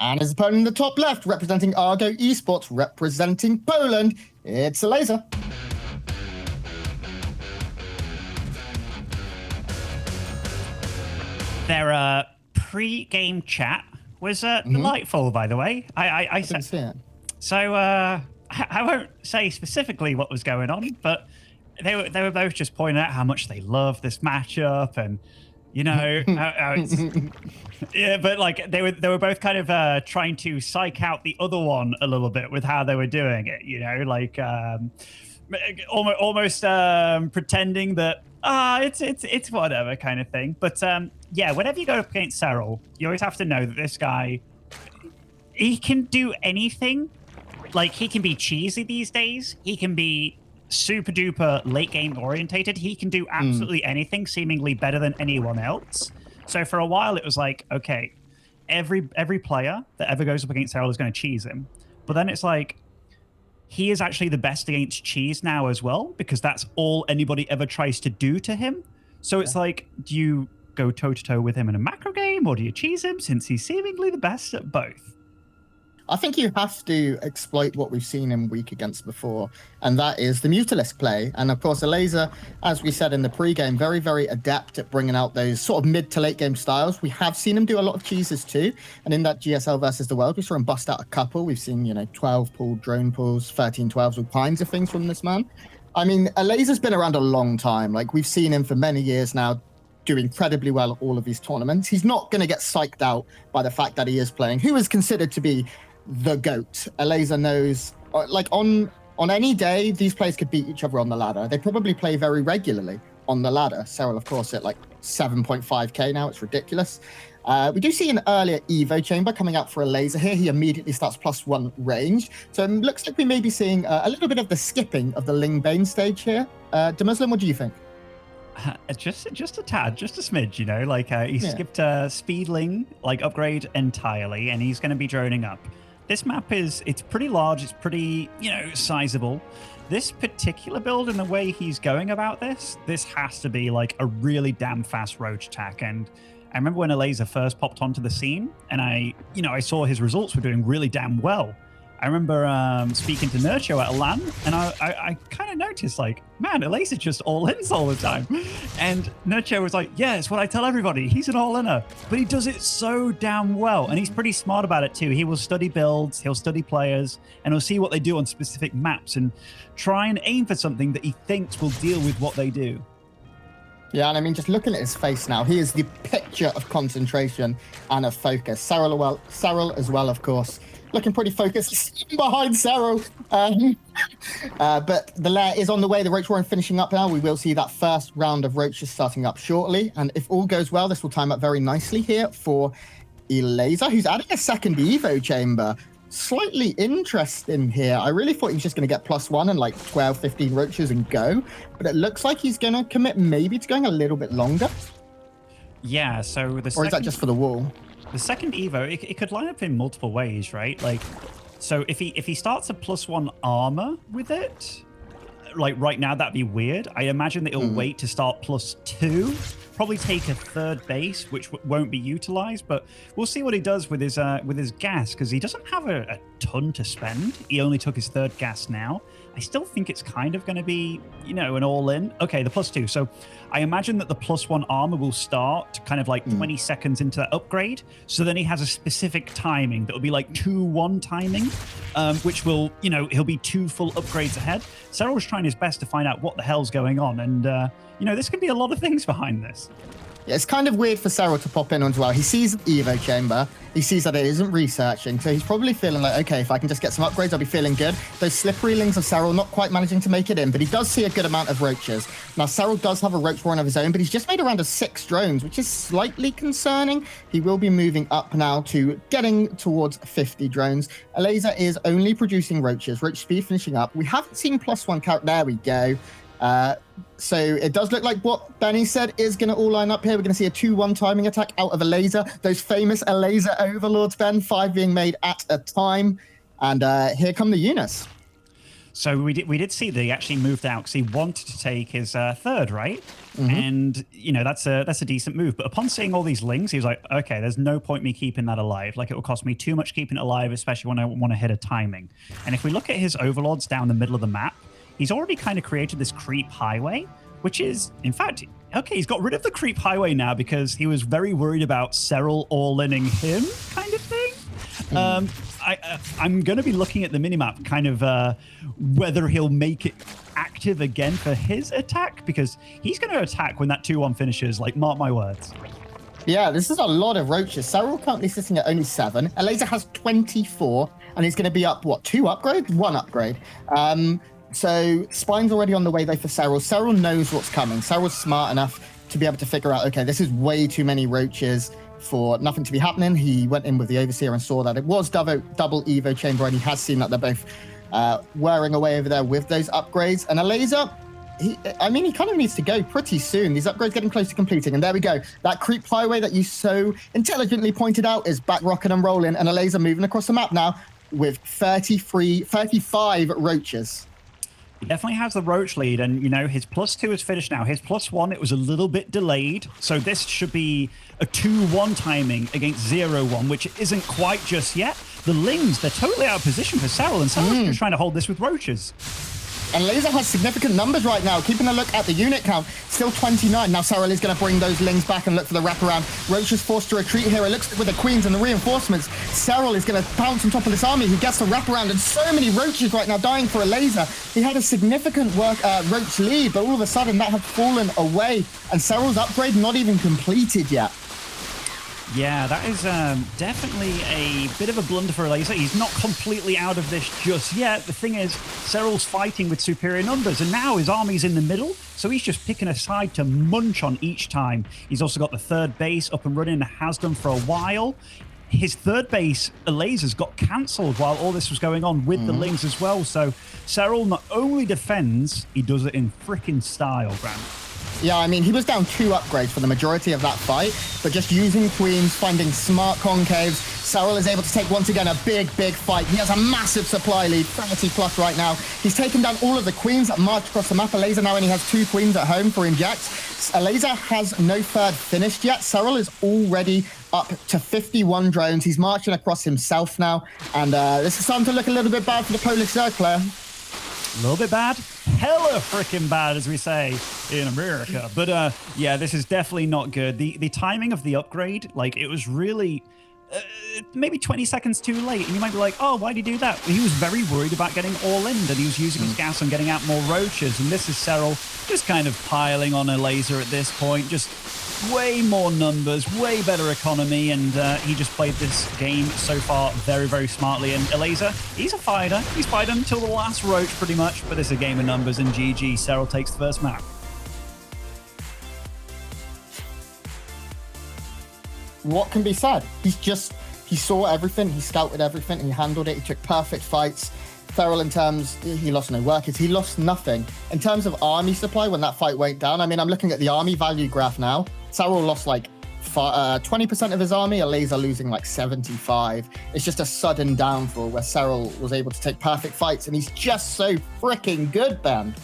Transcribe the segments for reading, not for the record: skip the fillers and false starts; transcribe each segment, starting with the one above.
And his opponent in the top left, representing Argo Esports, representing Poland, it's Elazer. Their pre-game chat was delightful, by the way. I didn't see it. So I won't say specifically what was going on, but they were both just pointing out how much they love this matchup, and you know how it's yeah. But like they were both kind of trying to psych out the other one a little bit with how they were doing it. You know, like almost pretending that it's whatever kind of thing. But yeah, whenever you go up against Serral, you always have to know that this guy, he can do anything. Like, he can be cheesy these days. He can be super duper late game orientated. He can do absolutely anything, seemingly better than anyone else. So for a while, it was like, okay, every player that ever goes up against Serral is going to cheese him. But then it's like, he is actually the best against cheese now as well, because that's all anybody ever tries to do to him. So it's like, do you go toe-to-toe with him in a macro game, or do you cheese him since he's seemingly the best at both? I think you have to exploit what we've seen him weak against before, and that is the Mutalisk play. And of course, Elazer, as we said in the pre-game, very, very adept at bringing out those sort of mid to late game styles. We have seen him do a lot of cheeses too. And in that GSL versus the world, we saw him bust out a couple. We've seen, 12 pull drone pulls, 13 12s, all kinds of things from this man. I mean, Elazer's been around a long time. Like, we've seen him for many years now, do incredibly well at all of these tournaments. He's not going to get psyched out by the fact that he is playing who is considered to be the GOAT. Elazer knows, like, on any day, these players could beat each other on the ladder. They probably play very regularly on the ladder. Serral, of course, at like 7.5k now. It's ridiculous. We do see an earlier Evo chamber coming out for Elazer here. He immediately starts +1 range. So it looks like we may be seeing a little bit of the skipping of the Ling Bane stage here. Demuslim, what do you think? Just a tad, just a smidge, like he skipped Speedling, like upgrade entirely, and he's going to be droning up. This map it's pretty large, it's pretty, sizable. This particular build and the way he's going about this has to be like a really damn fast roach attack. And I remember when Elazer first popped onto the scene, and I saw his results were doing really damn well. I remember speaking to Nurcho at a LAN, and I kind of noticed, like, man, Elazer just all-ins all the time. And Nurcho was like, yeah, it's what I tell everybody. He's an all-inner. But he does it so damn well. And he's pretty smart about it, too. He will study builds, he'll study players, and he'll see what they do on specific maps and try and aim for something that he thinks will deal with what they do. Yeah, and I mean, just looking at his face now, he is the picture of concentration and of focus. Serral as well, of course. Looking pretty focused behind Serral. But the lair is on the way. The Roach Warren finishing up now. We will see that first round of Roaches starting up shortly. And if all goes well, this will time up very nicely here for Elazer, who's adding a second Evo chamber. Slightly interesting here. I really thought he was just going to get +1 and like 12, 15 Roaches and go. But it looks like he's going to commit maybe to going a little bit longer. Yeah, so Or is that just for the wall? The second Evo, it could line up in multiple ways, right? Like, so if he starts a +1 armor with it, like right now, that'd be weird. I imagine that he'll wait to start +2, probably take a third base, which won't be utilized, but we'll see what he does with his gas, because he doesn't have a ton to spend. He only took his third gas now. I still think it's kind of going to be, an all-in. Okay, the +2. So I imagine that the +1 armor will start kind of like 20 seconds into that upgrade. So then he has a specific timing that will be like 2-1 timing, which will, he'll be 2 full upgrades ahead. Serral's trying his best to find out what the hell's going on. And, this could be a lot of things behind this. Yeah, it's kind of weird for Serral to pop in as well. He sees the Evo chamber. He sees that it isn't researching. So he's probably feeling like, okay, if I can just get some upgrades, I'll be feeling good. Those slippery lings of Serral not quite managing to make it in, but he does see a good amount of Roaches. Now, Serral does have a Roach Warren of his own, but he's just made around 6 drones, which is slightly concerning. He will be moving up now to getting towards 50 drones. Elazer is only producing Roaches. Roach speed finishing up. We haven't seen +1 count. There we go. So it does look like what Benny said is going to all line up here. We're going to see a 2-1 timing attack out of Elazer. Those famous Elazer overlords, Ben, 5 being made at a time. And here come the units. So we did see that he actually moved out because he wanted to take his third, right? And that's a decent move. But upon seeing all these lings, he was like, okay, there's no point me keeping that alive. Like, it will cost me too much keeping it alive, especially when I want to hit a timing. And if we look at his overlords down the middle of the map, he's already kind of created this creep highway, which is, in fact, okay, he's got rid of the creep highway now because he was very worried about Serral all-inning him kind of thing. I'm going to be looking at the minimap, kind of whether he'll make it active again for his attack, because he's going to attack when that 2-1 finishes, like, mark my words. Yeah, this is a lot of roaches. Serral currently sitting at only 7. Elazer has 24, and he's going to be up, what, 2 upgrades? 1 upgrade. So Spine's already on the way, though, for Serral. Serral knows what's coming. Serral's smart enough to be able to figure out, okay, this is way too many roaches for nothing to be happening. He went in with the Overseer and saw that it was double Evo chamber, and he has seen that they're both whirring away over there with those upgrades. And Elazer, he kind of needs to go pretty soon. These upgrades getting close to completing. And there we go. That creep highway that you so intelligently pointed out is back rocking and rolling. And Elazer moving across the map now with 35 roaches. He definitely has the roach lead, and his +2 is finished now. His +1, it was a little bit delayed, so this should be a 2-1 timing against 0-1, which isn't quite just yet. The Lings, they're totally out of position for Serral, and Serral's just trying to hold this with roaches. And Elazer has significant numbers right now. Keeping a look at the unit count, still 29. Now Serral is going to bring those Lings back and look for the wraparound. Roach is forced to retreat here. It looks like with the Queens and the reinforcements, Serral is going to bounce on top of this army. He gets the wraparound, and so many roaches right now dying for Elazer. He had a significant roach lead, but all of a sudden that had fallen away, and Serral's upgrade not even completed yet. Yeah, that is definitely a bit of a blunder for Elazer. He's not completely out of this just yet. The thing is, Serral's fighting with superior numbers, and now his army's in the middle, so he's just picking a side to munch on each time. He's also got the third base up and running and has done for a while. His third base, Elazer's, got cancelled while all this was going on with the Lings as well. So Serral not only defends, he does it in freaking style, Grant. Yeah, he was down 2 upgrades for the majority of that fight, but just using Queens, finding smart concaves, Serral is able to take, once again, a big fight. He has a massive supply lead, 30 plus right now. He's taken down all of the Queens that march across the map. Elazer now only has 2 Queens at home for injects. Elazer has no third finished yet. Serral is already up to 51 drones. He's marching across himself now, and this is starting to look a little bit bad for the Polish Circler. A little bit bad, hella freaking bad, as we say in America. But yeah, this is definitely not good. The timing of the upgrade, like, it was really maybe 20 seconds too late. And you might be like, oh, why'd he do that? He was very worried about getting all in, and he was using his gas and getting out more roaches. And this is Serral just kind of piling on Elazer at this point, just way more numbers, way better economy, and he just played this game so far very smartly. And Elazer, he's a fighter. He's fighting until the last roach, pretty much, but it's a game of numbers, and GG. Serral takes the first map. What can be said? He saw everything, he scouted everything, he handled it, he took perfect fights. Serral, in terms, he lost no workers, he lost nothing. In terms of army supply, when that fight went down, I'm looking at the army value graph now. Serral lost like 20% of his army, Elazer losing like 75. It's just a sudden downfall where Serral was able to take perfect fights, and he's just so freaking good, Ben.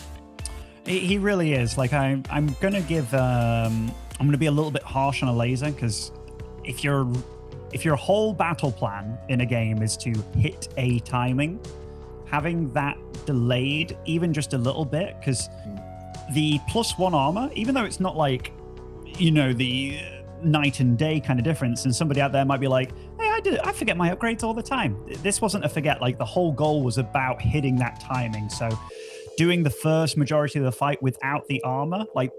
He really is. Like, I'm gonna give, I'm gonna be a little bit harsh on Elazer, because if your whole battle plan in a game is to hit a timing, having that delayed even just a little bit, because the +1 armor, even though it's not like, the night and day kind of difference, and somebody out there might be like, hey, I forget my upgrades all the time. This wasn't a forget. Like, the whole goal was about hitting that timing. So doing the first majority of the fight without the armor, like,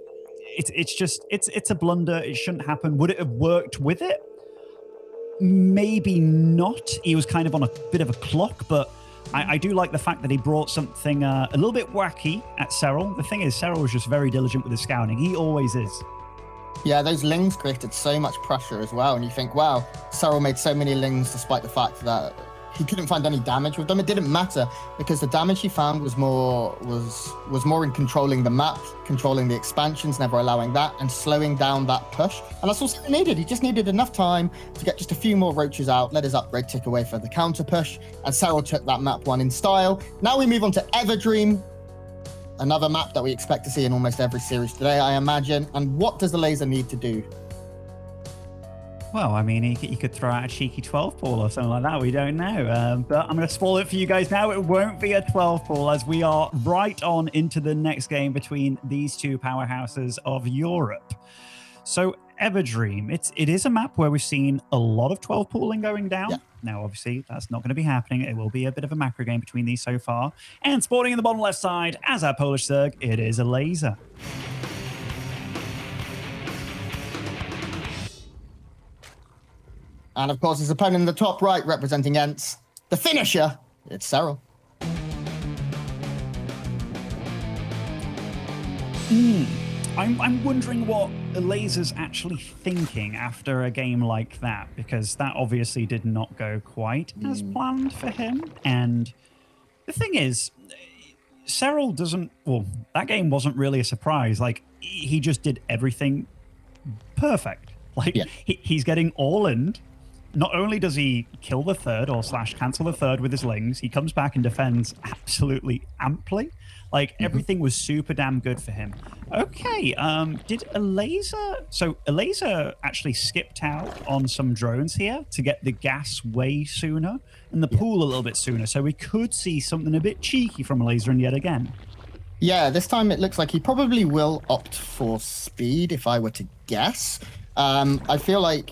it's a blunder. It shouldn't happen. Would it have worked with it? Maybe not. He was kind of on a bit of a clock, but I do like the fact that he brought something a little bit wacky at Serral. The thing is, Serral was just very diligent with his scouting. He always is. Yeah, those Lings created so much pressure as well. And you think, wow, Serral made so many Lings despite the fact that he couldn't find any damage with them. It didn't matter because the damage he found was more in controlling the map, controlling the expansions, never allowing that, and slowing down that push. And that's all he needed. He just needed enough time to get just a few more roaches out, let his upgrade tick away for the counter push, and Serral took that map 1 in style. Now we move on to Everdream, another map that we expect to see in almost every series today, I imagine. And what does the Elazer need to do? Well, I mean, he could throw out a cheeky 12 pool or something like that. We don't know. But I'm going to spoil it for you guys now. It won't be a 12 pool as we are right on into the next game between these two powerhouses of Europe. So Everdream, it is a map where we've seen a lot of 12 pooling going down. Yeah. Now, obviously, that's not going to be happening. It will be a bit of a macro game between these so far. And sporting in the bottom left side, as our Polish Zerg, it is Elazer. And of course, his opponent in the top right, representing Ents, the finisher, it's Serral. I'm wondering what Elazer's actually thinking after a game like that, because that obviously did not go quite as planned for him. And the thing is, Serral doesn't... Well, that game wasn't really a surprise. Like, he just did everything perfect. Like, he's getting all in. Not only does he kill the third or / cancel the third with his lings, he comes back and defends absolutely amply. Like, everything was super damn good for him. Okay, did Elazer... So, Elazer actually skipped out on some drones here to get the gas way sooner and the pool a little bit sooner. So, we could see something a bit cheeky from Elazer and yet again. Yeah, this time it looks like he probably will opt for speed, if I were to guess. I feel like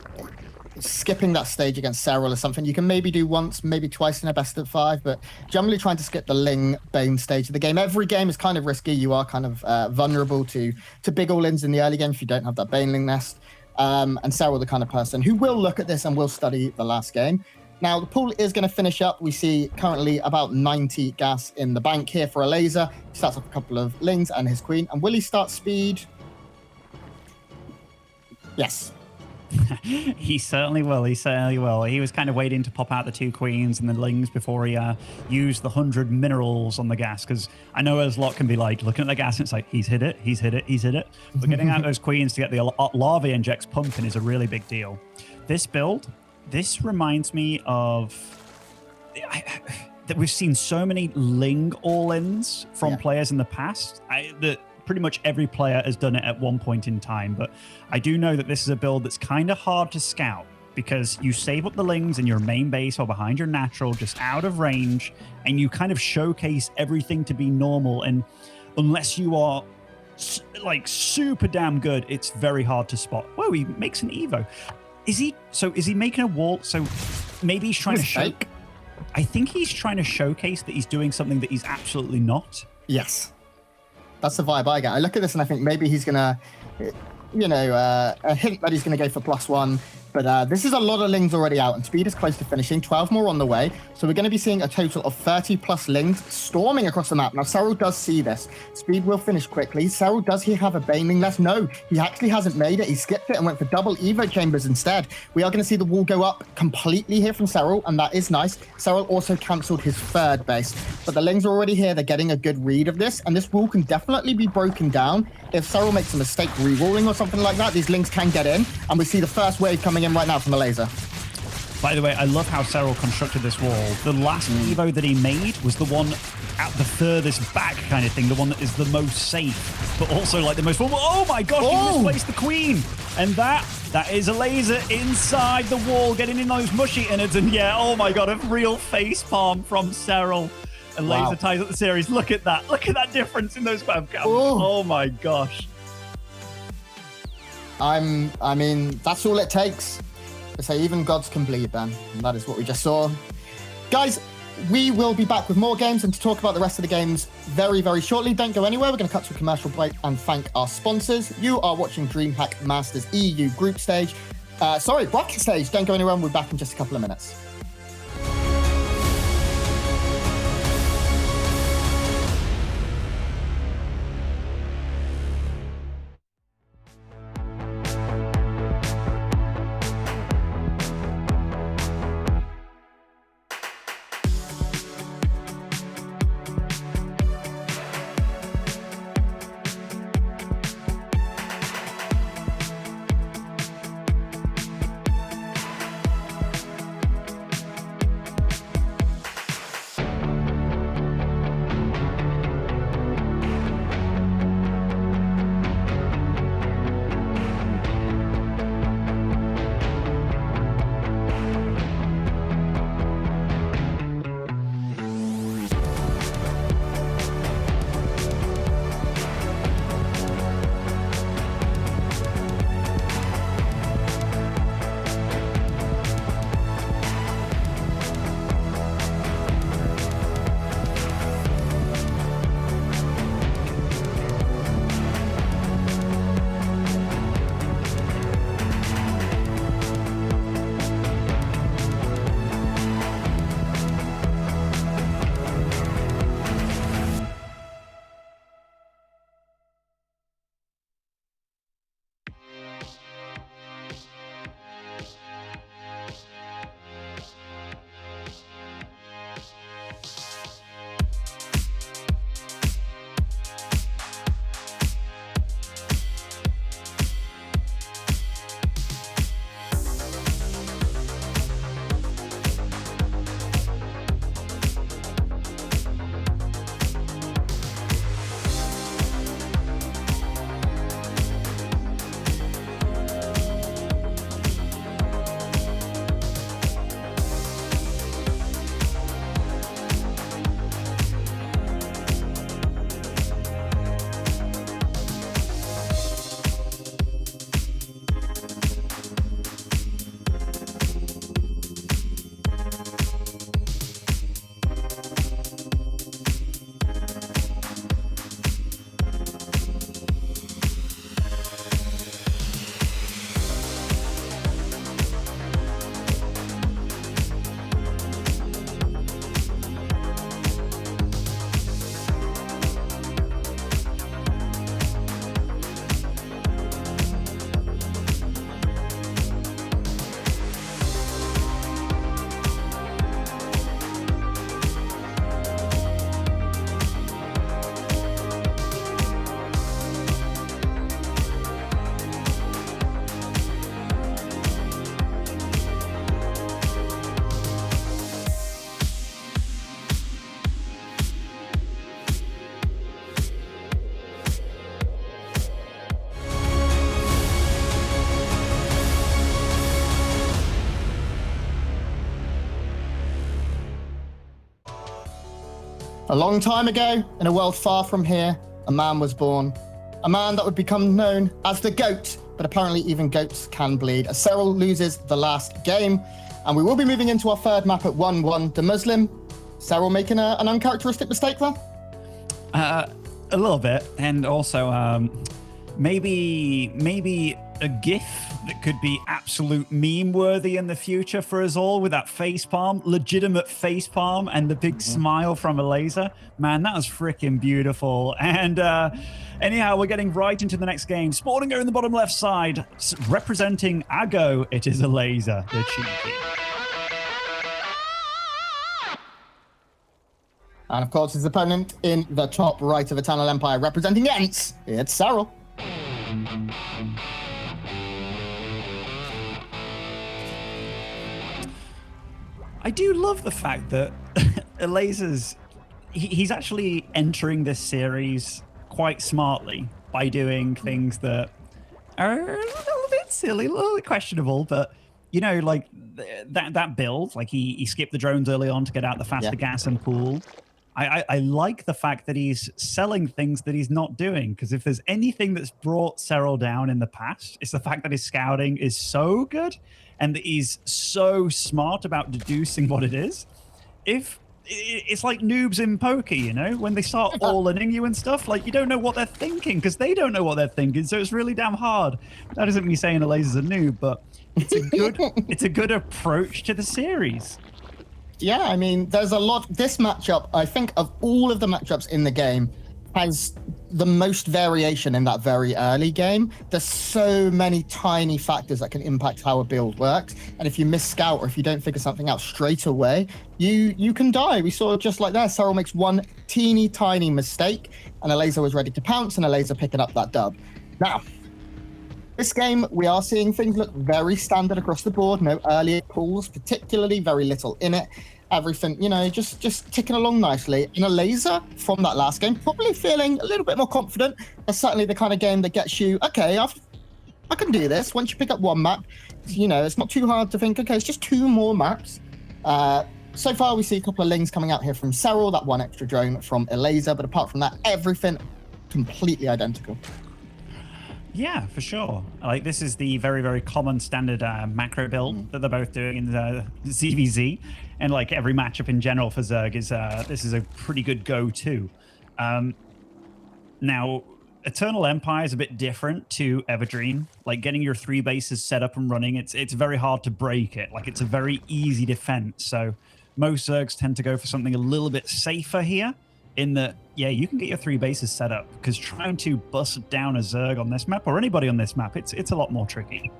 skipping that stage against Serral is something you can maybe do once, maybe twice in a best of 5, but generally trying to skip the Ling Bane stage of the game. Every game is kind of risky. You are kind of vulnerable to big all-ins in the early game if you don't have that Baneling nest. And Serral, the kind of person who will look at this and will study the last game. Now, the pool is going to finish up. We see currently about 90 gas in the bank here for Elazer. He starts off a couple of Lings and his queen. And will he start speed? Yes. He certainly will. He certainly will. He was kind of waiting to pop out the 2 queens and the lings before he used the 100 minerals on the gas. Because I know as lot can be like looking at the gas and it's like, he's hit it, he's hit it, he's hit it. But getting out those queens to get the lava injects pumping is a really big deal. This build, this reminds me of that we've seen so many Ling all-ins from players in the past. That pretty much every player has done it at one point in time, but I do know that this is a build that's kind of hard to scout because you save up the Lings in your main base or behind your natural, just out of range, and you kind of showcase everything to be normal. And unless you are like super damn good, it's very hard to spot. Whoa, he makes an Evo. Is he making a wall? So maybe he's trying to show. I think he's trying to showcase that he's doing something that he's absolutely not. Yes. That's the vibe I get. I look at this and I think maybe he's going to, a hint that he's going to go for +1. But this is a lot of Lings already out, and speed is close to finishing. 12 more on the way. So we're going to be seeing a total of 30+ Lings storming across the map. Now, Serral does see this. Speed will finish quickly. Serral, does he have a Baneling nest? No, he actually hasn't made it. He skipped it and went for double Evo chambers instead. We are going to see the wall go up completely here from Serral, and that is nice. Serral also cancelled his third base. But the Lings are already here. They're getting a good read of this, and this wall can definitely be broken down. If Serral makes a mistake re-walling or something like that, these Lings can get in, and we see the first wave coming in right now from the Elazer. By the way, I love how Serral constructed this wall. The last Evo that he made was the one at the furthest back kind of thing, the one that is the most safe, but also like the most... Oh my gosh, he misplaced the queen! And that is Elazer inside the wall, getting in those mushy innards, and yeah, oh my god, a real face palm from Serral. And Elazer ties up the series. Look at that. Look at that difference in those webcams. Oh my gosh. I mean, that's all it takes. They say even gods can bleed, then. And that is what we just saw. Guys, we will be back with more games and to talk about the rest of the games very, very shortly. Don't go anywhere. We're going to cut to a commercial break and thank our sponsors. You are watching DreamHack Masters EU group stage. Bracket stage. Don't go anywhere. We'll be back in just a couple of minutes. A long time ago, in a world far from here, a man was born. A man that would become known as the GOAT, but apparently even goats can bleed. As Serral loses the last game, and we will be moving into our third map at 1-1, the Muslim. Serral making an uncharacteristic mistake there? A little bit, and also maybe a GIF that could be absolute meme worthy in the future for us all, with that facepalm, legitimate facepalm, and the big smile from Elazer. Man, that was freaking beautiful. And anyhow, we're getting right into the next game. Sportinger in the bottom left side, representing Ago. It is Elazer, the cheeky. And of course, his opponent in the top right of Eternal Empire, representing Ents, it's Serral. I do love the fact that Elazer's he's actually entering this series quite smartly by doing things that are a little bit silly, a little bit questionable, but you know, like that build, like he skipped the drones early on to get out the faster gas and pool. I like the fact that he's selling things that he's not doing, because if there's anything that's brought Serral down in the past, it's the fact that his scouting is so good and that he's so smart about deducing what it is. If it's like noobs in poker, you know, when they start all-inning you and stuff, like you don't know what they're thinking because they don't know what they're thinking, so it's really damn hard. That isn't me saying Elazer's a noob, but it's a good approach to the series. Yeah, I mean, there's a lot. This matchup, I think, of all of the matchups in the game, has the most variation in that very early game. There's so many tiny factors that can impact how a build works. And if you miss scout or if you don't figure something out straight away, you can die. We saw just like that. Serral makes one teeny tiny mistake, and Elazer was ready to pounce, and Elazer picking up that dub. Now, this game, we are seeing things look very standard across the board. No earlier pulls, particularly, very little in it. Everything, you know, just ticking along nicely. And Elazer from that last game, probably feeling a little bit more confident. That's certainly the kind of game that gets you, okay, I can do this. Once you pick up one map, you know, it's not too hard to think, okay, it's just 2 more maps. So far, we see a couple of lings coming out here from Serral, that one extra drone from Elazer. But apart from that, everything completely identical. Yeah, for sure. Like, this is the very, very common standard macro build that they're both doing in the ZVZ. And like every matchup in general for Zerg is this is a pretty good go-to. Now, Eternal Empire is a bit different to Everdream. Like getting your 3 bases set up and running, it's very hard to break it. Like it's a very easy defense. So most Zergs tend to go for something a little bit safer here, in that, yeah, you can get your 3 bases set up, because trying to bust down a Zerg on this map, or anybody on this map, it's a lot more tricky.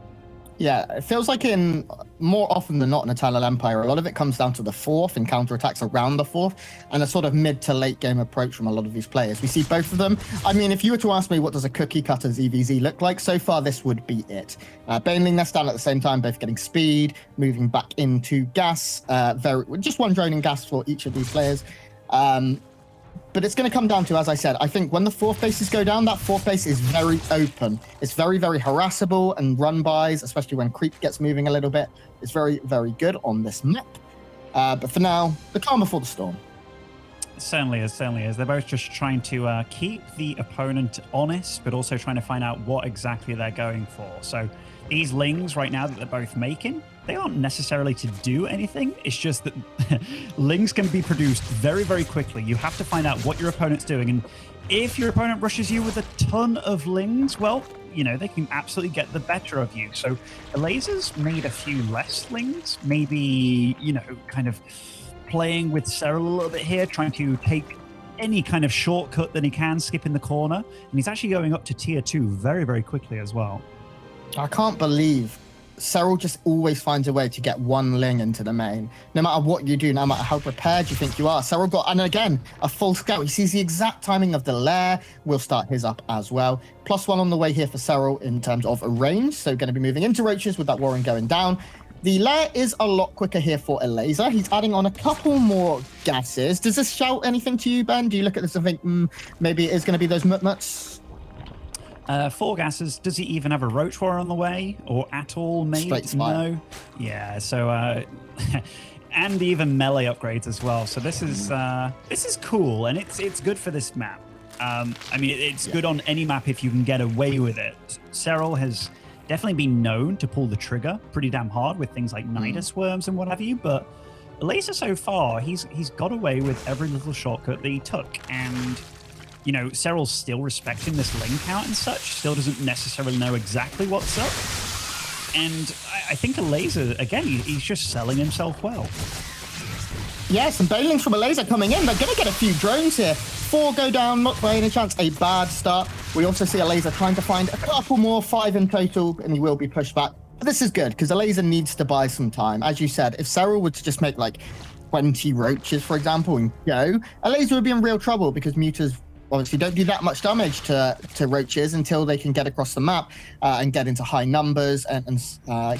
Yeah, it feels like in more often than not in Eternal Empire, a lot of it comes down to the 4th and counterattacks around the 4th, and a sort of mid to late game approach from a lot of these players. We see both of them. I mean, if you were to ask me what does a cookie cutter ZVZ look like, so far this would be it. Baneling Nest down at the same time, both getting speed, moving back into gas, just one drone in gas for each of these players. But it's going to come down to, as I said, I think when the 4th bases go down, that 4th base is very open. It's very, very harassable, and run-bys, especially when creep gets moving a little bit, is very, very good on this map. But for now, the calm before the storm. It certainly is, certainly is. They're both just trying to keep the opponent honest, but also trying to find out what exactly they're going for. So these lings right now that they're both making, they aren't necessarily to do anything. It's just that lings can be produced very, very quickly. You have to find out what your opponent's doing. And if your opponent rushes you with a ton of lings, well, you know, they can absolutely get the better of you. So Elazer's made a few less lings, maybe, you know, kind of playing with Serral a little bit here, trying to take any kind of shortcut that he can, skip in the corner. And he's actually going up to tier 2 very, very quickly as well. I can't believe Serral just always finds a way to get one ling into the main. No matter what you do, no matter how prepared you think you are. Serral got, and again, a full scout. He sees the exact timing of the lair. We'll start his up as well. +1 on the way here for Serral in terms of a range. So going to be moving into roaches with that warren going down. The lair is a lot quicker here for Elazer. He's adding on a couple more gases. Does this shout anything to you, Ben? Do you look at this and think, maybe it is going to be those mutmuts? 4 gases. Does he even have a roach war on the way, or at all? Maybe Straight fire. No. Yeah. So and even melee upgrades as well. So this is cool, and it's good for this map. I mean, it's good on any map if you can get away with it. Serral has definitely been known to pull the trigger pretty damn hard with things like Nidus worms and what have you, but Elazer so far, he's got away with every little shortcut that he took, and you know, Serral's still respecting this lane count and such, still doesn't necessarily know exactly what's up, and I think Elazer, again, he's just selling himself well. Yes, and banelings from Elazer coming in. They're going to get a few drones here. 4 go down, not by any chance a bad start. We also see Elazer trying to find a couple more, 5 in total, and he will be pushed back. But this is good, because Elazer needs to buy some time. As you said, if Serral were to just make like 20 roaches, for example, and go, Elazer would be in real trouble, because mutas obviously don't do that much damage to roaches until they can get across the map and get into high numbers and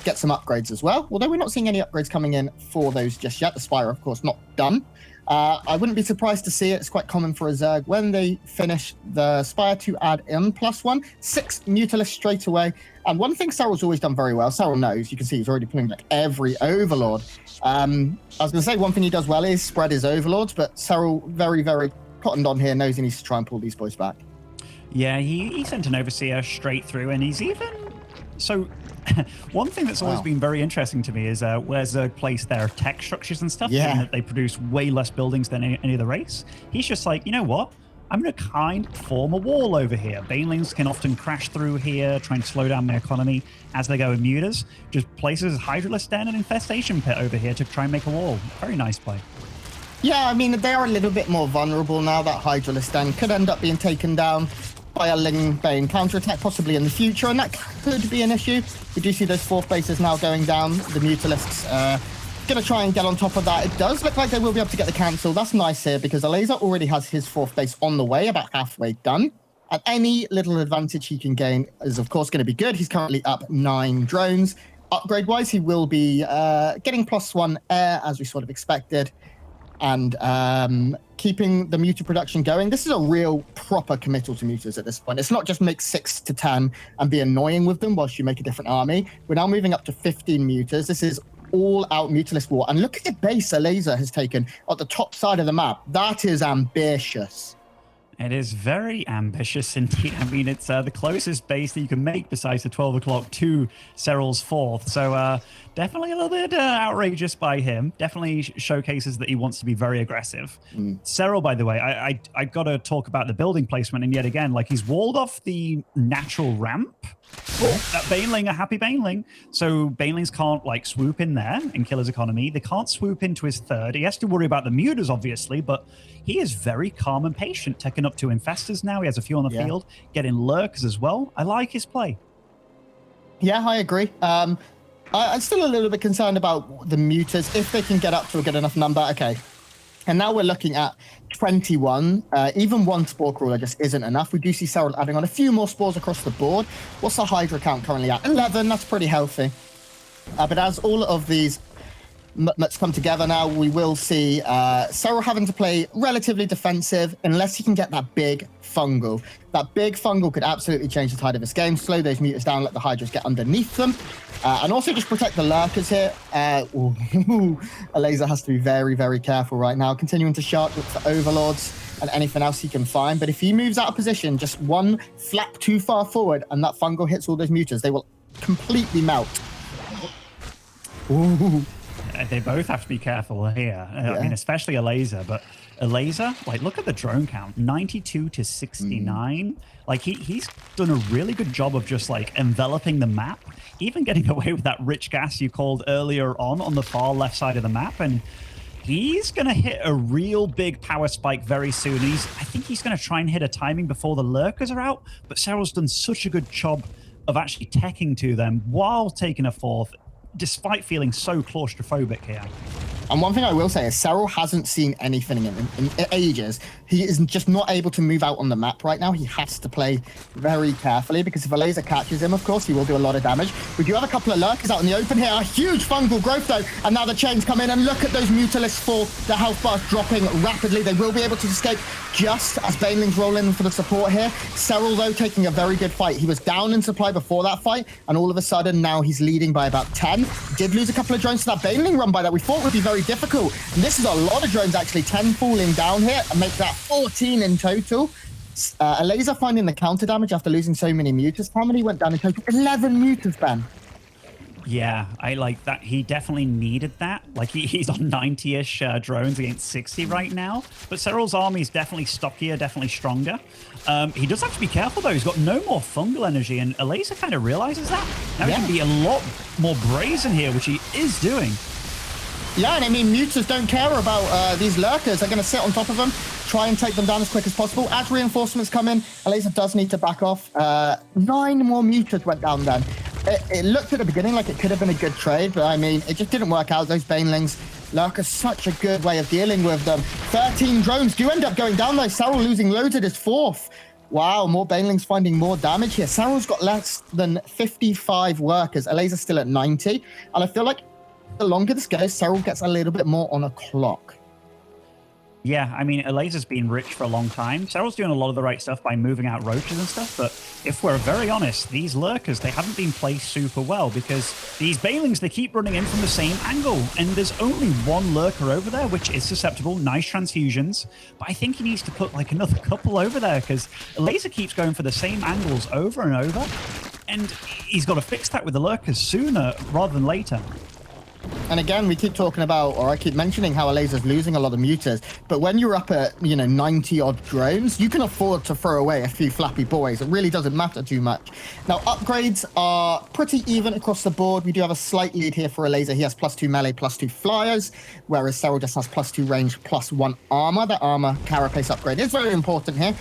get some upgrades as well. Although we're not seeing any upgrades coming in for those just yet. The Spire, of course, not done. I wouldn't be surprised to see it. It's quite common for a Zerg when they finish the Spire to add in +1, 6 Mutalisks straight away. And one thing Serral's always done very well, Serral knows, you can see he's already pulling like every Overlord. I was going to say one thing he does well is spread his Overlords, but Serral very, very cottoned on here, knows he needs to try and pull these boys back. Yeah, he sent an Overseer straight through, and he's even... So, one thing that's always been very interesting to me is where Zerg placed their tech structures and stuff, and that they produce way less buildings than any other race. He's just like, you know what? I'm going to kind of form a wall over here. Banelings can often crash through here, trying to slow down my economy as they go in mutas. Just places a Hydralisk Den and Infestation Pit over here to try and make a wall. Very nice play. Yeah, I mean, they are a little bit more vulnerable now. That Hydralisk Den could end up being taken down by a Ling Bane counterattack, possibly in the future, and that could be an issue. We do see those 4th bases now going down. The Mutalisks going to try and get on top of that. It does look like they will be able to get the cancel. That's nice here, because Elazer already has his 4th base on the way, about halfway done. And any little advantage he can gain is, of course, going to be good. He's currently up 9 drones. Upgrade-wise, he will be getting +1 air, as we sort of expected, and keeping the muta production going. This is a real proper committal to mutas at this point. It's not just make 6 to 10 and be annoying with them whilst you make a different army. We're now moving up to 15 mutas. This is all-out Mutalist war. And look at the base Elazer has taken at the top side of the map. That is ambitious. It is very ambitious indeed. I mean, it's the closest base that you can make besides the 12 o'clock to Serral's 4th. So definitely a little bit outrageous by him. Definitely showcases that he wants to be very aggressive. Serral, by the way, I got to talk about the building placement. And yet again, like, he's walled off the natural ramp. That Baneling, a happy Baneling. So Banelings can't like swoop in there and kill his economy. They can't swoop into his 3rd. He has to worry about the mutas, obviously, but he is very calm and patient, taking up 2 infestors now. He has a few on the field, getting lurkers as well. I like his play. Yeah, I agree. I'm still a little bit concerned about the mutas. If they can get up to a good enough number, okay. And now we're looking at 21. Even 1 Spore Crawler just isn't enough. We do see Serral adding on a few more spores across the board. What's the Hydra count currently at? 11. That's pretty healthy. But as all of these let's come together now, we will see Serral having to play relatively defensive unless he can get that big fungal. That big fungal could absolutely change the tide of this game, slow those mutas down, let the Hydras get underneath them, and also just protect the lurkers here. Elazer has to be very, very careful right now, continuing to shark, look for overlords and anything else he can find. But if he moves out of position just 1 flap too far forward and that fungal hits all those mutas, they will completely melt. Ooh. They both have to be careful here. I mean, especially Elazer, but Elazer, like, look at the drone count, 92 to 69. Like, he's done a really good job of just, like, enveloping the map, even getting away with that rich gas you called earlier on the far left side of the map. And he's going to hit a real big power spike very soon. I think he's going to try and hit a timing before the lurkers are out, but Serral's done such a good job of actually teching to them while taking a 4th, despite feeling so claustrophobic here. And one thing I will say is Serral hasn't seen anything in ages. He is just not able to move out on the map right now. He has to play very carefully, because if Elazer catches him, of course, he will do a lot of damage. We do have a couple of lurkers out in the open here. A huge fungal growth, though. And now the chains come in, and look at those Mutalisks fall. The health bar dropping rapidly. They will be able to escape just as Banelings roll in for the support here. Serral, though, taking a very good fight. He was down in supply before that fight, and all of a sudden, now he's leading by about 10. Did lose a couple of drones to that Baneling run by that we thought would be very very difficult. And this is a lot of drones, actually. 10 falling down here and make that 14 in total. Elazer finding the counter damage after losing so many mutas. How many went down in total? 11 mutas, Ben. Yeah, I like that. He definitely needed that. Like, he's on 90-ish drones against 60 right now. But Serral's army is definitely stockier, definitely stronger. He does have to be careful, though. He's got no more fungal energy, and Elazer kind of realizes that. Now he can be a lot more brazen here, which he is doing. Yeah, and I mean, mutas don't care about these lurkers. They're going to sit on top of them, try and take them down as quick as possible. As reinforcements come in, Elazer does need to back off. 9 more mutas went down then. It looked at the beginning like it could have been a good trade, but I mean, it just didn't work out. Those Banelings, lurkers, such a good way of dealing with them. 13 drones do end up going down, though. Serral losing loads at his 4th. Wow, more Banelings finding more damage here. Serral's got less than 55 workers. Elazer's still at 90. And I feel like the longer this goes, Serral gets a little bit more on a clock. Yeah, I mean, Elazer's been rich for a long time. Serral's doing a lot of the right stuff by moving out roaches and stuff, but if we're very honest, these lurkers, they haven't been placed super well because these Banelings, they keep running in from the same angle, and there's only one lurker over there, which is susceptible. Nice transfusions, but I think he needs to put like another couple over there because Elazer keeps going for the same angles over and over, and he's got to fix that with the lurkers sooner rather than later. And again, we keep talking about, or I keep mentioning how Elazer's losing a lot of mutas, but when you're up at, 90 odd drones, you can afford to throw away a few flappy boys. It really doesn't matter too much. Now, upgrades are pretty even across the board. We do have a slight lead here for Elazer. He has +2 melee, +2 flyers, whereas Serral just has +2 range, +1 armor. That armor carapace upgrade is very important here.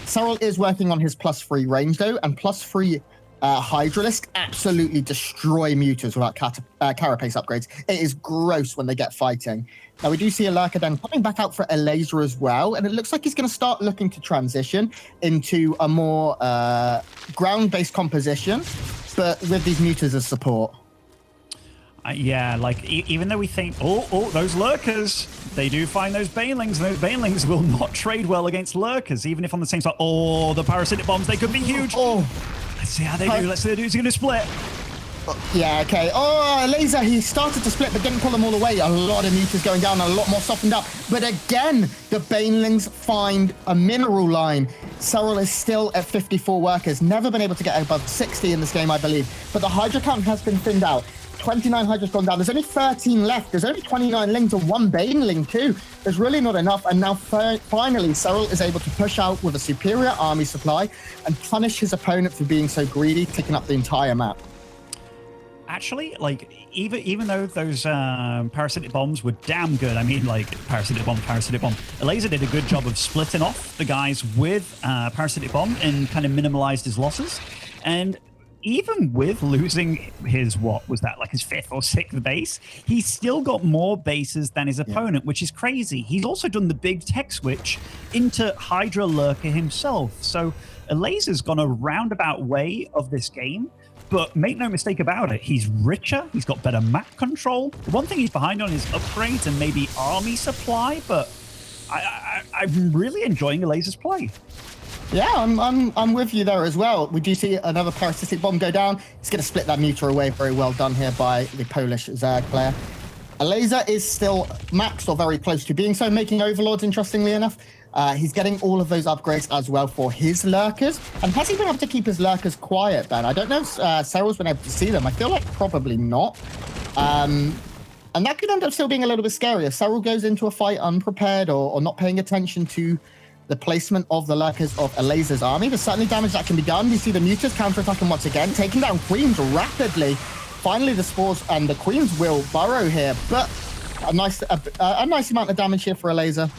Serral is working on his +3 range, though, and +3 Hydralisk absolutely destroy mutas without carapace upgrades. It is gross when they get fighting. Now we do see a lurker then coming back out for Elazer as well, and it looks like he's going to start looking to transition into a more ground-based composition, but with these mutas as support. Yeah, like even though we think, oh, those lurkers, they do find those Banelings, and those Banelings will not trade well against lurkers, even if on the same side. Oh, the parasitic bombs, they could be huge. Oh. Let's see how they do. Let's see how they do. He's going to split. Yeah, okay. Oh, Elazer, he started to split, but didn't pull them all away. A lot of mutas going down, a lot more softened up. But again, the Banelings find a mineral line. Serral is still at 54 workers. Never been able to get above 60 in this game, I believe. But the Hydra count has been thinned out. 29 Hydras gone down. There's only 13 left. There's only 29 Lings and 1 Baneling too. There's really not enough. And now finally, Serral is able to push out with a superior army supply and punish his opponent for being so greedy, taking up the entire map. Actually, like, even though those parasitic bombs were damn good, I mean, like, parasitic bomb, Elazer did a good job of splitting off the guys with parasitic bomb and kind of minimalized his losses. And even with losing his, what was that, like his 5th or 6th base, he's still got more bases than his opponent, which is crazy. He's also done the big tech switch into Hydra Lurker himself. So Elazer's gone a roundabout way of this game, but make no mistake about it, he's richer, he's got better map control. The one thing he's behind on is upgrades and maybe army supply, but I'm really enjoying Elazer's play. Yeah, I'm with you there as well. We do see another parasitic bomb go down. It's going to split that muta away. Very well done here by the Polish Zerg player. Elazer is still maxed or very close to being so, making overlords, interestingly enough. He's getting all of those upgrades as well for his lurkers. And has he been able to keep his lurkers quiet, Ben? I don't know if Serral's been able to see them. I feel like probably not. And that could end up still being a little bit scary. If Serral goes into a fight unprepared or not paying attention to the placement of the lurkers of Elazer's army, there's certainly damage that can be done. We see the mutas counterattacking once again, taking down queens rapidly. Finally, the spores and the queens will burrow here, but a nice amount of damage here for Elazer.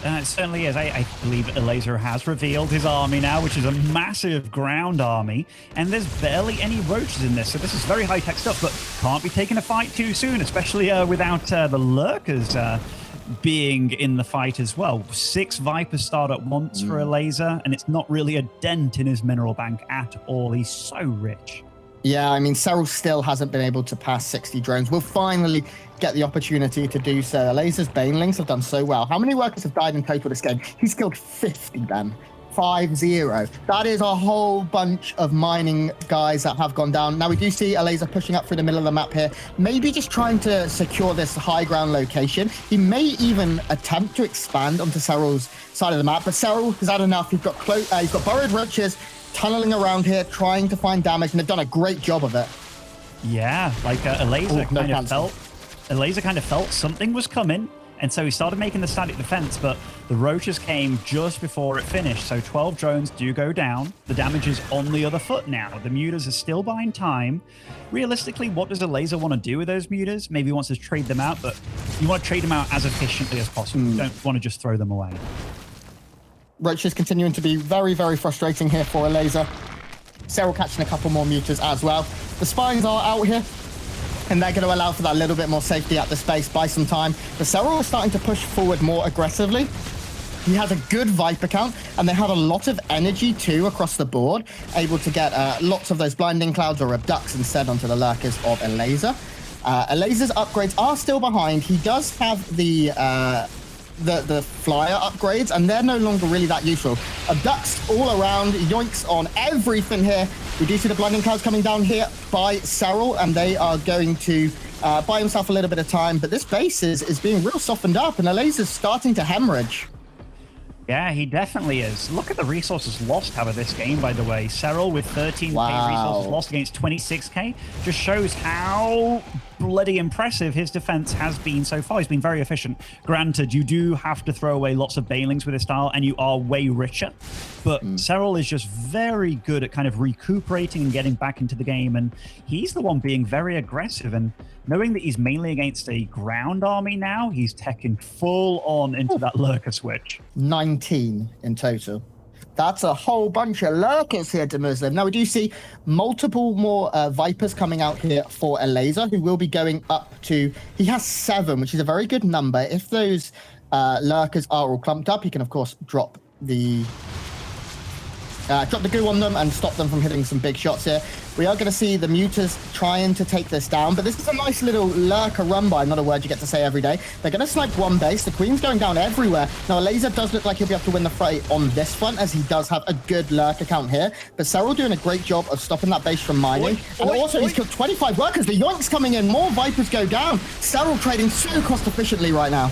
It certainly is. I believe Elazer has revealed his army now, which is a massive ground army, and there's barely any roaches in this, so this is very high-tech stuff, but can't be taking a fight too soon, especially without the lurkers being in the fight as well. 6 Vipers start at once for Elazer, and it's not really a dent in his mineral bank at all. He's so rich. Yeah, I mean, Serral still hasn't been able to pass 60 drones. We'll finally get the opportunity to do so. Elazer's Banelings have done so well. How many workers have died in total this game? He's killed 50, Ben. 5-0. That is a whole bunch of mining guys that have gone down. Now we do see Elazer pushing up through the middle of the map here, maybe just trying to secure this high ground location. He may even attempt to expand onto Serral's side of the map, but Serral has had enough. He's got burrowed riches tunneling around here, trying to find damage, and they've done a great job of it. Yeah, like Elazer kind of felt something was coming. And so he started making the static defense, but the roaches came just before it finished. So 12 drones do go down. The damage is on the other foot now. The mutas are still buying time. Realistically, what does Elazer want to do with those mutas? Maybe he wants to trade them out, but you want to trade them out as efficiently as possible. You don't want to just throw them away. Roaches continuing to be very, very frustrating here for Elazer. Serral catching a couple more mutas as well. The spines are out here, and they're going to allow for that little bit more safety at the space, buy some time. But Serral is starting to push forward more aggressively. He has a good Viper count, and they have a lot of energy too across the board, able to get lots of those blinding clouds or abducts instead onto the lurkers of Elazer. Elazer's upgrades are still behind. He does have the flyer upgrades, and they're no longer really that useful. Abducts all around, yoinks on everything here. We do see the blinding clouds coming down here by Serral, and they are going to buy himself a little bit of time, but this base is being real softened up, and Elazer's starting to hemorrhage. Yeah, he definitely is. Look at the resources lost out of this game, by the way. Serral with 13k resources lost against 26k just shows how bloody impressive his defense has been so far. He's been very efficient. Granted, you do have to throw away lots of banelings with this style, and you are way richer. But Serral is just very good at kind of recuperating and getting back into the game, and he's the one being very aggressive. And knowing that he's mainly against a ground army now, he's teching full on into that lurker switch. 19 in total. That's a whole bunch of lurkers here to Muslim. Now, we do see multiple more Vipers coming out here for Elazer, who will be going up to... He has 7, which is a very good number. If those lurkers are all clumped up, he can, of course, drop the goo on them and stop them from hitting some big shots here. We are going to see the mutas trying to take this down, but this is a nice little lurker run by, not a word you get to say every day. They're going to snipe one base. The queen's going down everywhere. Now, Elazer does look like he'll be able to win the fight on this front, as he does have a good lurker count here, but Serral doing a great job of stopping that base from mining. He's killed 25 workers. The yoinks coming in. More Vipers go down. Serral trading so cost efficiently right now.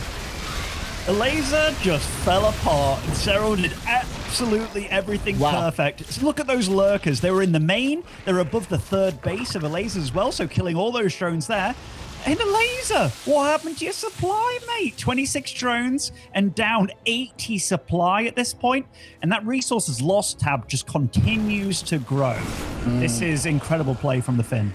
Elazer just fell apart, and Serral did absolutely everything perfect. So look at those lurkers. They were in the main. They're above the 3rd base of Elazer as well, so killing all those drones there. And Elazer, what happened to your supply, mate? 26 drones and down 80 supply at this point, and that resources lost tab just continues to grow. This is incredible play from the Finn.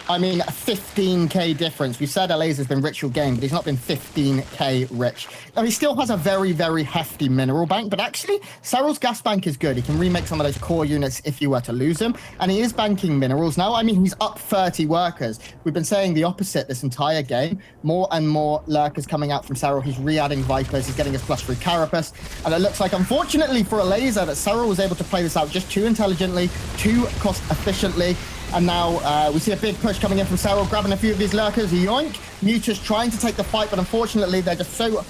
I mean, a 15k difference. We said Elazer's been rich all game, but he's not been 15k rich. Now, he still has a very, very hefty mineral bank, but actually, Serral's gas bank is good. He can remake some of those core units if you were to lose them, and he is banking minerals now. I mean, he's up 30 workers. We've been saying the opposite this entire game. More and more lurkers coming out from Serral. He's re-adding Vipers. He's getting his +3 Carapace, and it looks like, unfortunately for Elazer, that Serral was able to play this out just too intelligently, too cost efficiently. And now we see a big push coming in from Serral, grabbing a few of these lurkers. Yoink! Mutas trying to take the fight, but unfortunately, they're just so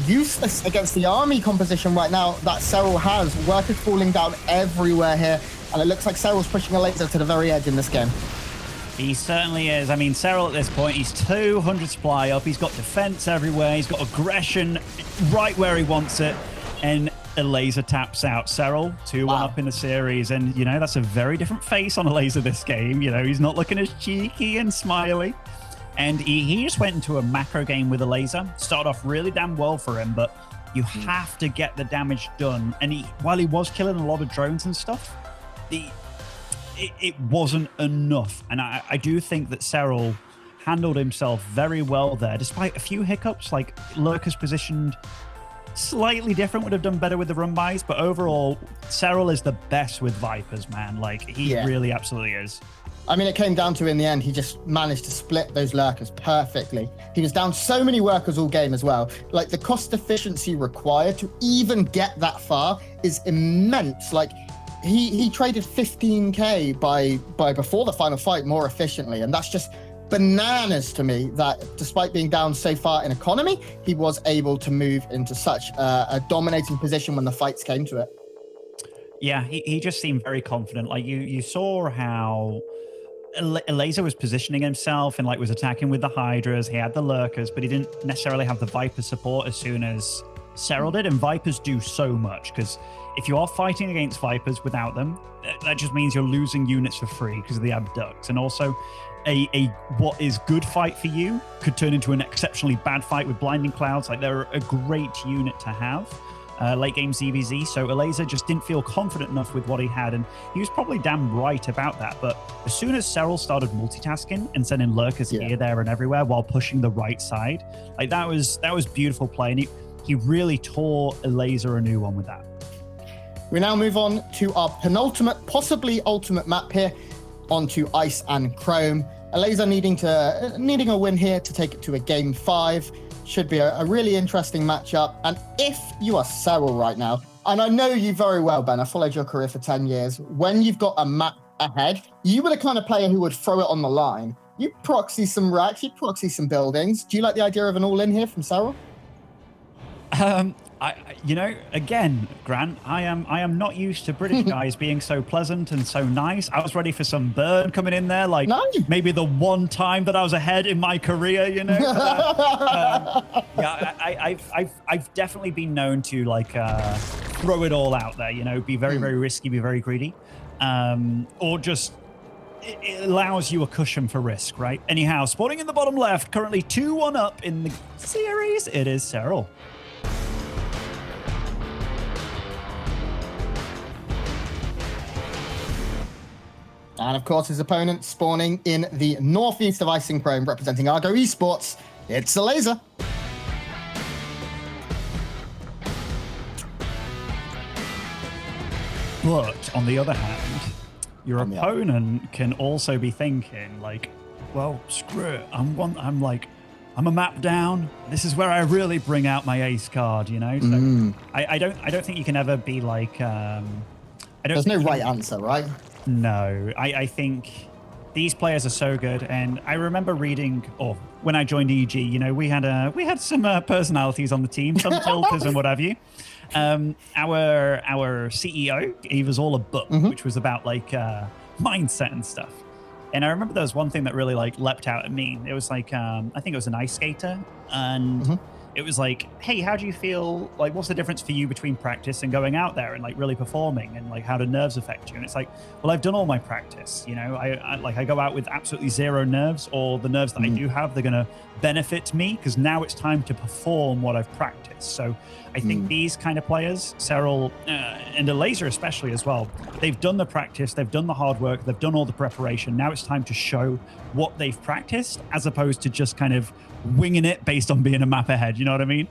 useless against the army composition right now that Serral has. Workers falling down everywhere here. And it looks like Serral's pushing Elazer to the very edge in this game. He certainly is. I mean, Serral at this point, he's 200 supply up. He's got defense everywhere. He's got aggression right where he wants it. And Elazer taps out. Serral 2-1 up in the series, and you know that's a very different face on Elazer this game. You know, he's not looking as cheeky and smiley, and he just went into a macro game with Elazer. Started off really damn well for him, but you have to get the damage done. And while he was killing a lot of drones and stuff, it wasn't enough. And I do think that Serral handled himself very well there, despite a few hiccups, like lurkers positioned slightly different, would have done better with the run buys, but overall, Serral is the best with Vipers, man. Like, he really absolutely is. I mean, it came down to, in the end, he just managed to split those lurkers perfectly. He was down so many workers all game as well. Like, the cost efficiency required to even get that far is immense. Like, he traded 15k by before the final fight more efficiently, and that's just bananas to me, that despite being down so far in economy, he was able to move into such a dominating position when the fights came to it. Yeah, he just seemed very confident. Like you saw how Elazer was positioning himself and like was attacking with the Hydras. He had the Lurkers, but he didn't necessarily have the Viper support as soon as Serral did. And Vipers do so much, because if you are fighting against Vipers without them, that just means you're losing units for free because they have ducks. And also, a what is good fight for you could turn into an exceptionally bad fight with Blinding Clouds. Like, they're a great unit to have. Late game ZVZ, so Elazer just didn't feel confident enough with what he had, and he was probably damn right about that. But as soon as Serral started multitasking and sending lurkers here, there, and everywhere while pushing the right side, like that was beautiful play, and he really tore Elazer a new one with that. We now move on to our penultimate, possibly ultimate map here, onto Ice and Chrome. Elazer needing a win here to take it to a game 5. Should be a really interesting matchup. And if you are Serral right now, and I know you very well, Ben, I followed your career for 10 years, when you've got a map ahead, you were the kind of player who would throw it on the line. You proxy some racks, you proxy some buildings. Do you like the idea of an all-in here from Serral? Again, Grant, I am not used to British guys being so pleasant and so nice. I was ready for some burn coming in there, like maybe the one time that I was ahead in my career, you know. I've definitely been known to like throw it all out there, you know, be very, very risky, be very greedy, or just it allows you a cushion for risk, right? Anyhow, spawning in the bottom left, currently 2-1 up in the series, it is Serral. And of course, his opponent spawning in the northeast of Ice and Chrome, representing Argo Esports, it's Elazer. But on the other hand, your opponent can also be thinking like, well, screw it. I'm a map down. This is where I really bring out my ace card, you know? So I don't think you can ever be like, there's no right answer, right? No, I think these players are so good. And I remember reading, when I joined EG, you know, we had some personalities on the team, some tilters and what have you. Our CEO gave us all a book, which was about like mindset and stuff. And I remember there was one thing that really like leapt out at me. It was like, I think it was an ice skater, and it was like, hey, how do you feel? Like, what's the difference for you between practice and going out there and like really performing, and like how do nerves affect you? And it's like, well, I've done all my practice. You know, I go out with absolutely zero nerves, or the nerves that I do have, they're going to benefit me because now it's time to perform what I've practiced. So I think these kind of players, Serral and Elazer especially as well, they've done the practice, they've done the hard work, they've done all the preparation. Now it's time to show what they've practiced, as opposed to just kind of winging it based on being a map ahead. You know what I mean?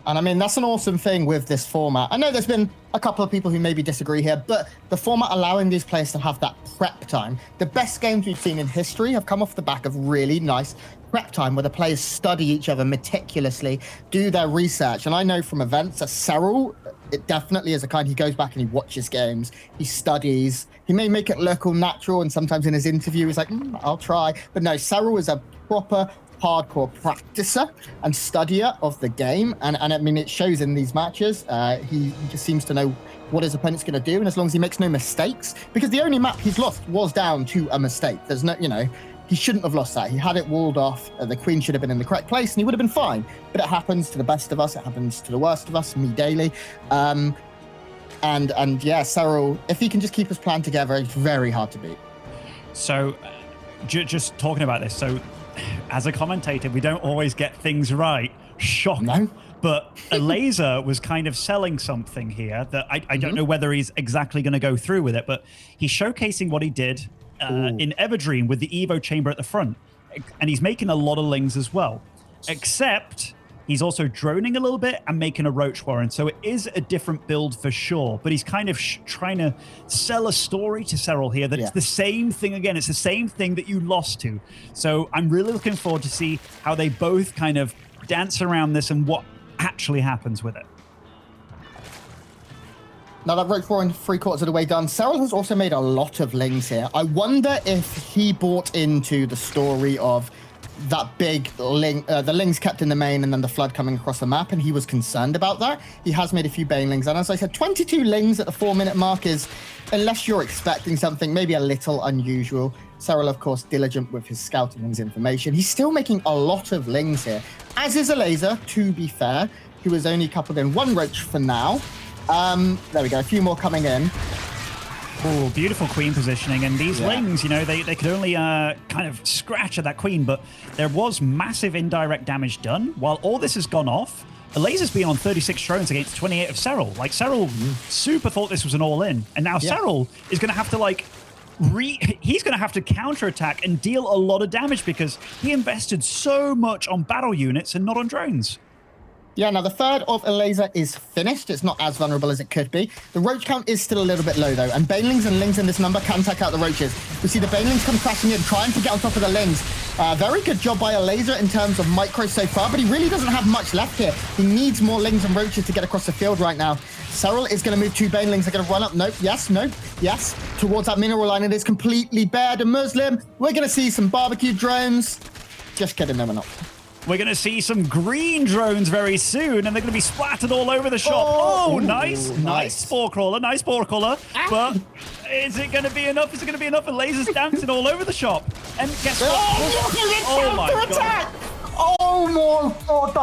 And I mean, that's an awesome thing with this format. I know there's been a couple of people who maybe disagree here, but the format allowing these players to have that prep time. The best games we've seen in history have come off the back of really nice prep time where the players study each other meticulously, do their research. And I know from events that Serral, it definitely is a kind, he goes back and he watches games, he studies, he may make it look all natural, and sometimes in his interview he's like, I'll try. But no, Serral is a proper hardcore practicer and studier of the game, and I mean, it shows in these matches. He just seems to know what his opponent's going to do, and as long as he makes no mistakes, because the only map he's lost was down to a mistake. There's no, you know, he shouldn't have lost that. He had it walled off. The queen should have been in the correct place, and he would have been fine. But it happens to the best of us. It happens to the worst of us, me daily. And yeah, Serral, if he can just keep his plan together, it's very hard to beat. So, just talking about this, so as a commentator, we don't always get things right. Shock. No. But Elazer was kind of selling something here that I don't know whether he's exactly going to go through with it, but he's showcasing what he did in Everdream with the Evo chamber at the front. And he's making a lot of lings as well, except he's also droning a little bit and making a Roach Warren. So it is a different build for sure, but he's kind of trying to sell a story to Serral here that it's the same thing again. It's the same thing that you lost to. So I'm really looking forward to see how they both kind of dance around this and what actually happens with it. Now that Roach Warren 3/4 of the way done, Serral has also made a lot of lings here. I wonder if he bought into the story of that big ling, the lings kept in the main and then the flood coming across the map, and he was concerned about that. He has made a few banelings, and as I said, 22 lings at the 4-minute mark is, unless you're expecting something, maybe a little unusual. Serral, of course, diligent with his scouting and his information. He's still making a lot of lings here, as is Elazer, to be fair, who has only coupled in 1 roach for now. There we go, a few more coming in. Oh, beautiful queen positioning. And these lings, you know, they could only kind of scratch at that queen, but there was massive indirect damage done. While all this has gone off, Elazer's been on 36 drones against 28 of Serral. Like, Serral super thought this was an all-in. And now Serral is going to have to, like, he's going to have to counterattack and deal a lot of damage because he invested so much on battle units and not on drones. Yeah, now the third of Elazer is finished. It's not as vulnerable as it could be. The roach count is still a little bit low, though, and banelings and lings in this number can take out the roaches. We see the banelings come crashing in, trying to get on top of the lings. Very good job by Elazer in terms of micro so far, but he really doesn't have much left here. He needs more lings and roaches to get across the field right now. Serral is going to move 2 banelings. They're going to run up. Nope. Yes. Nope. Yes. Towards that mineral line. It is completely bare to Muslim. We're going to see some barbecue drones. Just kidding. No, we're not. We're going to see some green drones very soon, and they're going to be splattered all over the shop. Oh, nice. Nice spore crawler. Nice spore crawler. But is it going to be enough? Is it going to be enough? And Lazer's dancing all over the shop. And guess what? Oh my God. Oh, more.